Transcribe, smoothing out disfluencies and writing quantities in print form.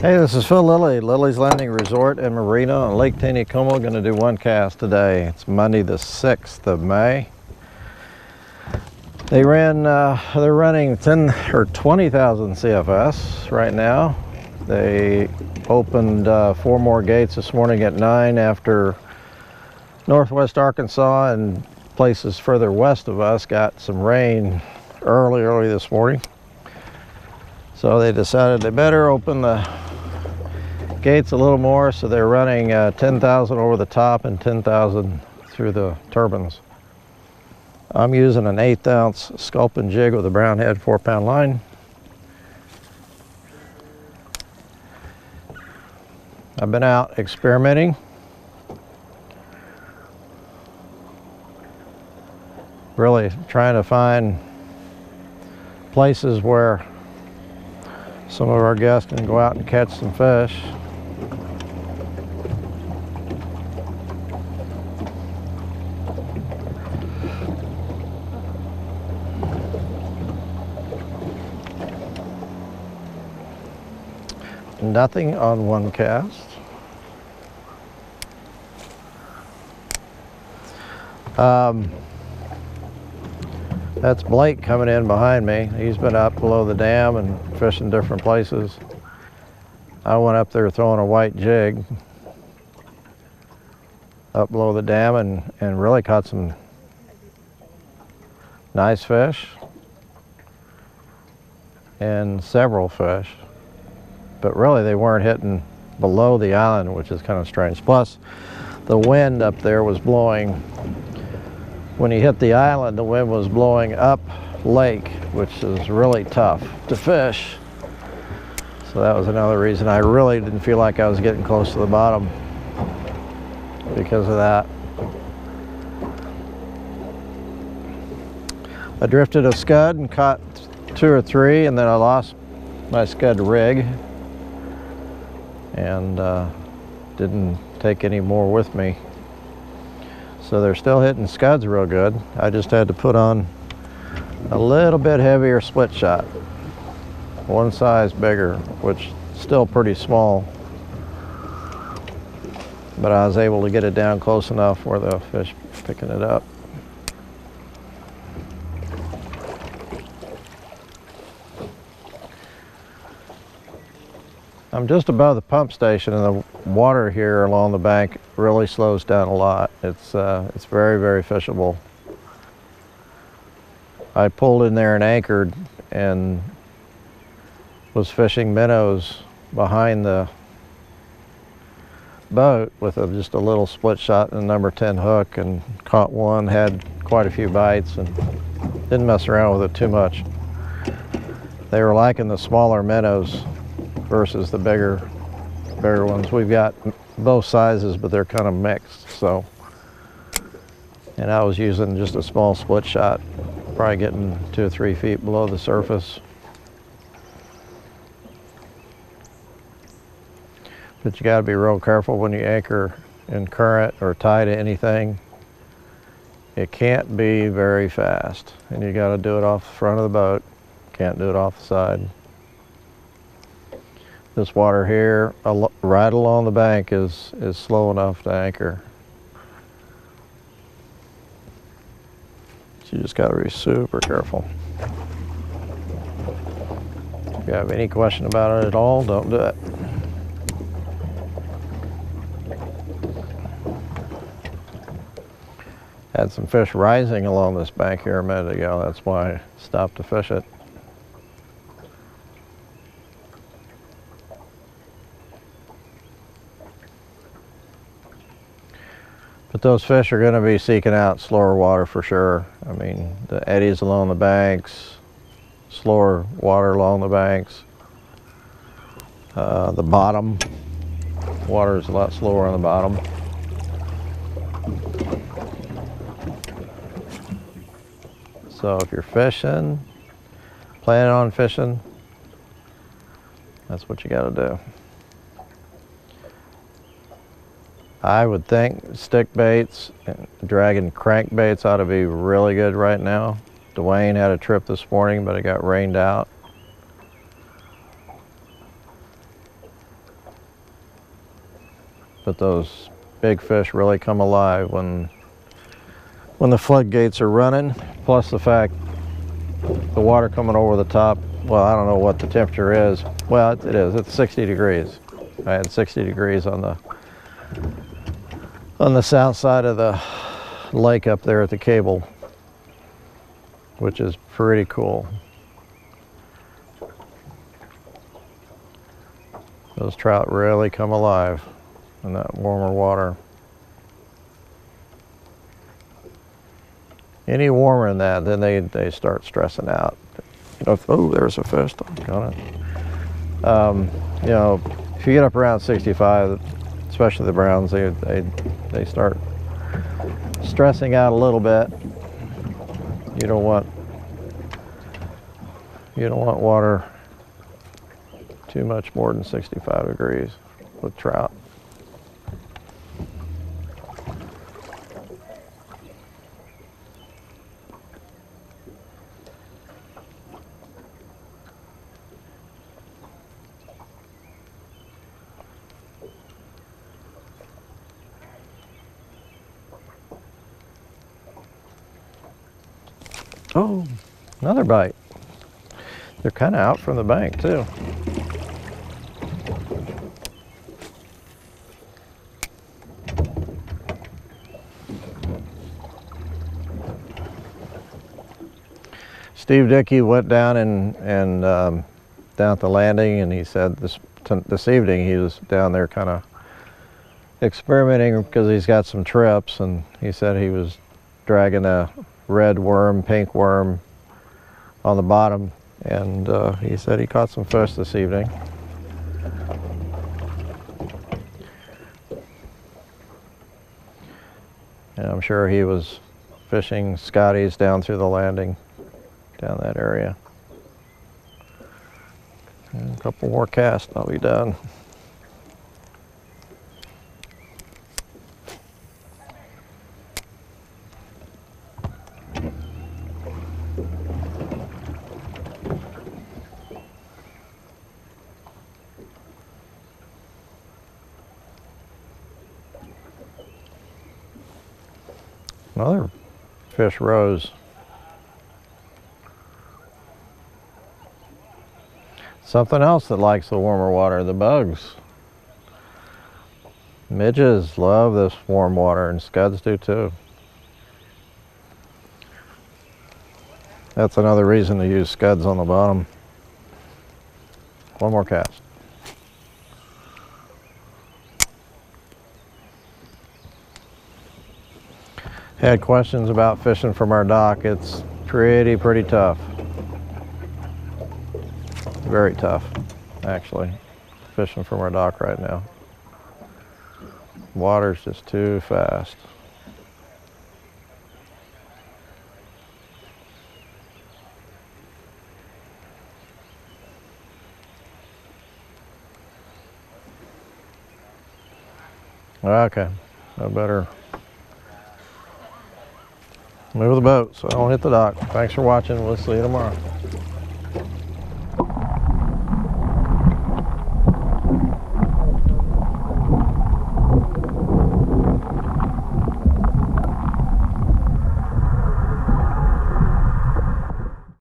Hey, this is Phil Lilley, Lilley's Landing Resort and Marina on Lake Taneycomo. Going to do one cast today. It's Monday the 6th of May. They're running 10 or 20,000 CFS right now. They opened 4 more gates this morning at 9 after northwest Arkansas and places further west of us got some rain early this morning. So they decided they better open the gates a little more, so they're running 10,000 over the top and 10,000 through the turbines. I'm using an 1/8 ounce sculpin jig with a brown head 4-pound line. I've been out experimenting. Really trying to find places where some of our guests can go out and catch some fish. Nothing on one cast. That's Blake coming in behind me. He's been up below the dam and fishing different places. I went up there throwing a white jig up below the dam and really caught some nice fish and several fish. But really they weren't hitting below the island, which is kind of strange. Plus, the wind up there was blowing. When he hit the island, the wind was blowing up lake, which is really tough to fish. So that was another reason I really didn't feel like I was getting close to the bottom because of that. I drifted a scud and caught 2 or 3, and then I lost my scud rig and didn't take any more with me. So they're still hitting scuds real good. I just had to put on a little bit heavier split shot, 1 size bigger, which is still pretty small, but I was able to get it down close enough where the fish picking it up. I'm just above the pump station, and the water here along the bank really slows down a lot. It's very, very fishable. I pulled in there and anchored and was fishing minnows behind the boat with just a little split shot and a number 10 hook, and caught one, had quite a few bites, and didn't mess around with it too much. They were liking the smaller minnows versus the bigger ones. We've got both sizes, but they're kind of mixed. So, and I was using just a small split shot, probably getting 2 or 3 feet below the surface. But you got to be real careful when you anchor in current or tie to anything. It can't be very fast, and you got to do it off the front of the boat. Can't do it off the side. This water here, right along the bank, is slow enough to anchor. So you just got to be super careful. If you have any question about it at all, don't do it. Had some fish rising along this bank here a minute ago. That's why I stopped to fish it. But those fish are going to be seeking out slower water for sure. I mean, the eddies along the banks, slower water along the banks. The bottom, water is a lot slower on the bottom. So if you're fishing, planning on fishing, that's what you got to do. I would think stick baits and dragging crankbaits ought to be really good right now. Dwayne had a trip this morning, but it got rained out. but those big fish really come alive when the floodgates are running, plus the fact the water coming over the top. Well, I don't know what the temperature is. Well, it is. It's 60 degrees. I had 60 degrees on the south side of the lake up there at the cable, which is pretty cool. Those trout really come alive in that warmer water. Any warmer than that, then they start stressing out. You know, oh, there's a fish. Got it. You know, if you get up around 65, especially the browns, they start stressing out a little bit. You don't want water too much more than 65 degrees with trout. Oh, another bite. They're kind of out from the bank too. Steve Dickey went down and down at the landing, and he said this evening he was down there kind of experimenting because he's got some trips, and he said he was dragging a red worm, pink worm on the bottom, and he said he caught some fish this evening. And I'm sure he was fishing scotties down through the landing, down that area. And a couple more casts, I'll be done. Another fish rose. Something else that likes the warmer water, the bugs. Midges love this warm water, and scuds do too. That's another reason to use scuds on the bottom. One more cast. Had questions about fishing from our dock. It's pretty tough. Very tough, actually, fishing from our dock right now. Water's just too fast. Okay, I better move the boat so I don't hit the dock. Thanks for watching. We'll see you tomorrow.